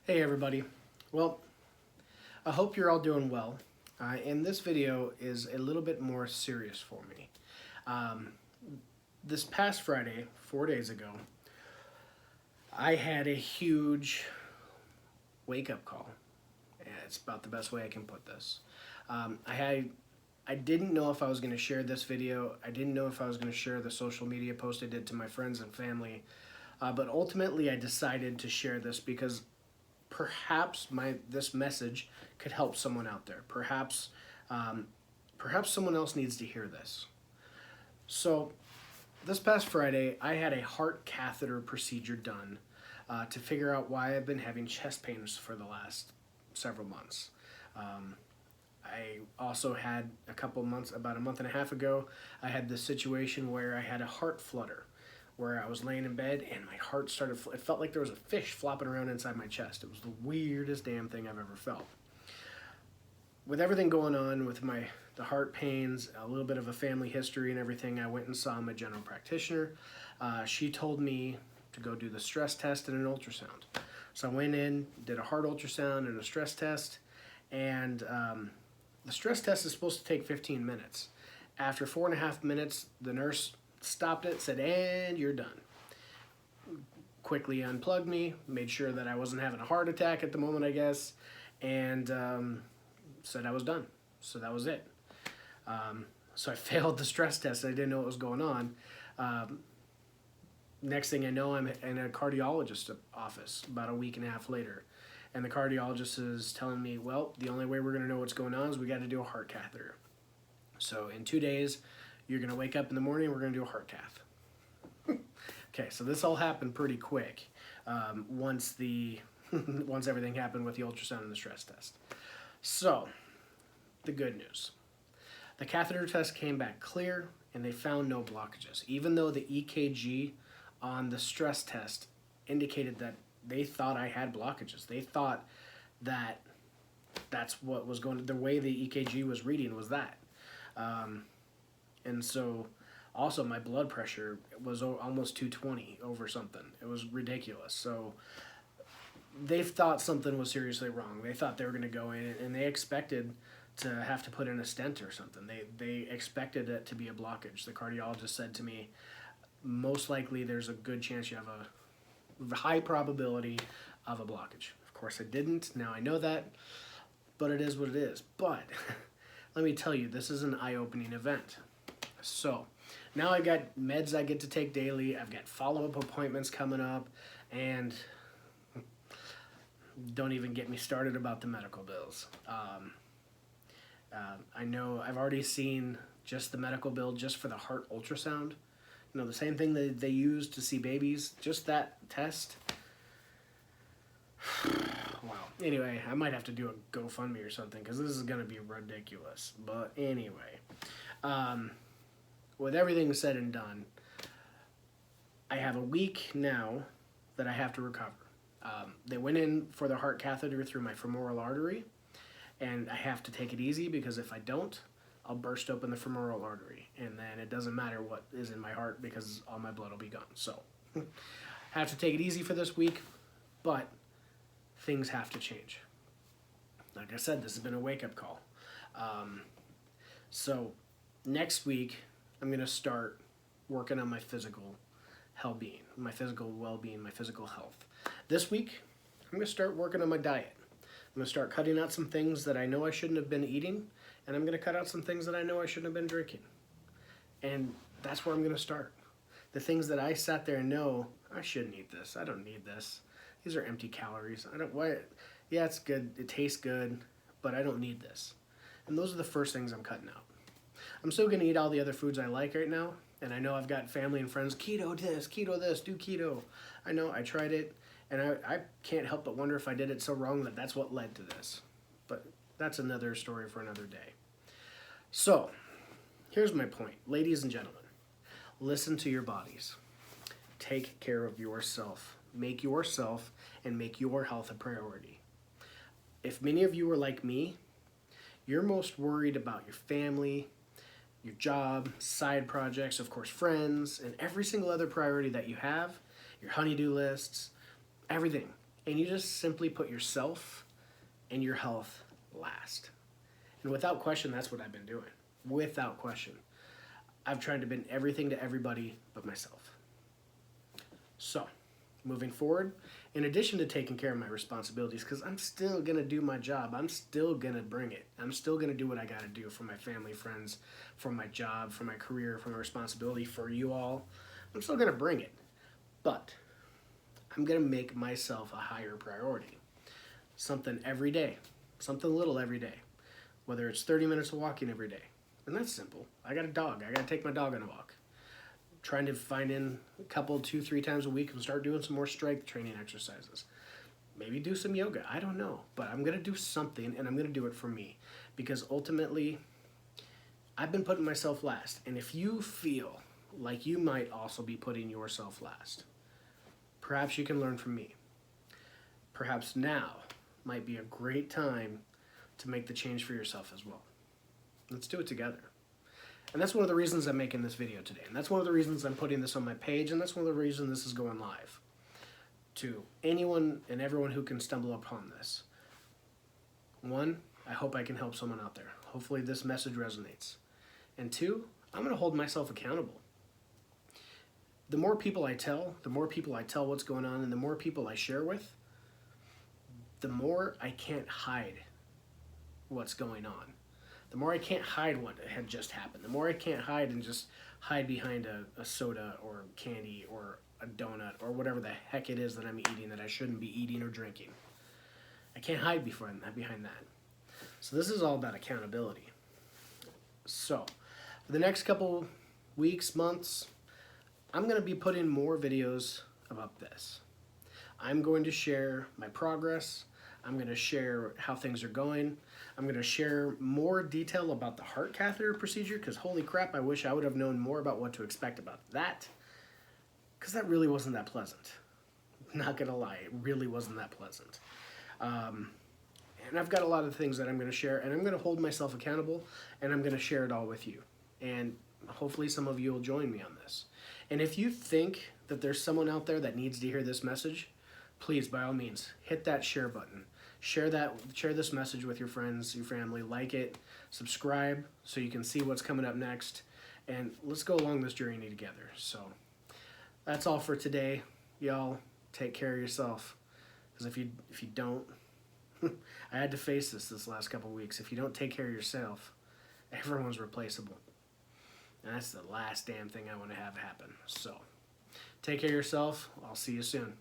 Hey everybody. Well, I hope you're all doing well. And this video is a little bit more serious for me. Um, this past Friday, 4 days ago, I had a huge wake-up call. Yeah, it's about the best way I can put this. I didn't know if I was going to share this video. I didn't know if I was going to share the social media post I did to my friends and family. But ultimately, I decided to share this because perhaps this message could help someone out there. Perhaps someone else needs to hear this. So this past Friday, I had a heart catheter procedure done to figure out why I've been having chest pains for the last several months. I also had about a month and a half ago, I had this situation where I had a heart flutter, where I was laying in bed and my heart it felt like there was a fish flopping around inside my chest. It was the weirdest damn thing I've ever felt. With everything going on with the heart pains, a little bit of a family history and everything, I went and saw my general practitioner. She told me to go do the stress test and an ultrasound. So I went in, did a heart ultrasound and a stress test, and the stress test is supposed to take 15 minutes. After 4.5 minutes, the nurse stopped it, said, "And you're done." Quickly unplugged me, made sure that I wasn't having a heart attack at the moment, I guess, and said I was done. So that was it. So I failed the stress test. I didn't know what was going on. Next thing I know, I'm in a cardiologist's office about a week and a half later. And the cardiologist is telling me, well, the only way we're going to know what's going on is we got to do a heart catheter. So in 2 days, you're going to wake up in the morning, we're going to do a heart cath. Okay, so this all happened pretty quick once everything happened with the ultrasound and the stress test. So, the good news. The catheter test came back clear, and they found no blockages, even though the EKG on the stress test indicated that they thought I had blockages. They thought that that's what was going to, the way the EKG was reading was that. And so also my blood pressure was almost 220 over something. It was ridiculous. So they thought something was seriously wrong. They thought they were going to go in and they expected to have to put in a stent or something. They expected it to be a blockage. The cardiologist said to me, most likely there's a good chance you have a high probability of a blockage. Of course I didn't. Now I know that, but it is what it is. But let me tell you, this is an eye-opening event. So now I got meds I get to take daily. I've got follow-up appointments coming up, and don't even get me started about the medical bills. I know I've already seen just the medical bill just for the heart ultrasound. You know, the same thing that they use to see babies, just that test. Wow. Anyway, I might have to do a GoFundMe or something because this is going to be ridiculous. But anyway, with everything said and done, I have a week now that I have to recover. They went in for the heart catheter through my femoral artery, and I have to take it easy because if I don't, I'll burst open the femoral artery, and then it doesn't matter what is in my heart because all my blood will be gone. So, have to take it easy for this week, but things have to change. Like I said, this has been a wake-up call. So, next week, I'm going to start working on my physical well-being, my physical health. This week, I'm going to start working on my diet. I'm going to start cutting out some things that I know I shouldn't have been eating, and I'm going to cut out some things that I know I shouldn't have been drinking. And that's where I'm going to start. The things that I sat there and know, I shouldn't eat this. I don't need this. These are empty calories. Yeah, it's good. It tastes good, but I don't need this. And those are the first things I'm cutting out. I'm still going to eat all the other foods I like right now, and I know I've got family and friends, keto this, do keto. I know, I tried it, and I can't help but wonder if I did it so wrong that that's what led to this. But that's another story for another day. So, here's my point. Ladies and gentlemen, listen to your bodies. Take care of yourself. Make yourself and make your health a priority. If many of you are like me, you're most worried about your family, your job, side projects, of course, friends, and every single other priority that you have, your honey-do lists, everything. and you just simply put yourself and your health last. And without question, that's what I've been doing. Without question. I've tried to be everything to everybody but myself. So, moving forward, in addition to taking care of my responsibilities, because I'm still going to do my job, I'm still going to bring it. I'm still going to do what I got to do for my family, friends, for my job, for my career, for my responsibility, for you all. I'm still going to bring it. But I'm going to make myself a higher priority. Something every day. Something little every day. Whether it's 30 minutes of walking every day. And that's simple. I got a dog. I got to take my dog on a walk. Trying to find in a couple, 2-3 times a week and start doing some more strength training exercises. Maybe do some yoga. I don't know. But I'm going to do something, and I'm going to do it for me. Because ultimately, I've been putting myself last. And if you feel like you might also be putting yourself last, perhaps you can learn from me. Perhaps now might be a great time to make the change for yourself as well. Let's do it together. And that's one of the reasons I'm making this video today. And that's one of the reasons I'm putting this on my page. And that's one of the reasons this is going live. To anyone and everyone who can stumble upon this. One, I hope I can help someone out there. Hopefully this message resonates. And two, I'm going to hold myself accountable. The more people I tell what's going on, and the more people I share with, the more I can't hide what's going on. The more I can't hide what had just happened. The more I can't hide and just hide behind a soda or candy or a donut or whatever the heck it is that I'm eating that I shouldn't be eating or drinking. I can't hide behind that. So this is all about accountability. So for the next couple weeks, months, I'm going to be putting more videos about this. I'm going to share my progress. I'm going to share how things are going. I'm going to share more detail about the heart catheter procedure, because holy crap, I wish I would have known more about what to expect about that, because that really wasn't that pleasant. Not going to lie, it really wasn't that pleasant. And I've got a lot of things that I'm going to share, and I'm going to hold myself accountable, and I'm going to share it all with you. And hopefully some of you will join me on this. And if you think that there's someone out there that needs to hear this message, please, by all means, hit that share button. Share this message with your friends, your family, like it, subscribe so you can see what's coming up next, and let's go along this journey together. So that's all for today. Y'all take care of yourself, because if you don't, I had to face this last couple of weeks. If you don't take care of yourself, everyone's replaceable. And that's the last damn thing I want to have happen. So take care of yourself. I'll see you soon.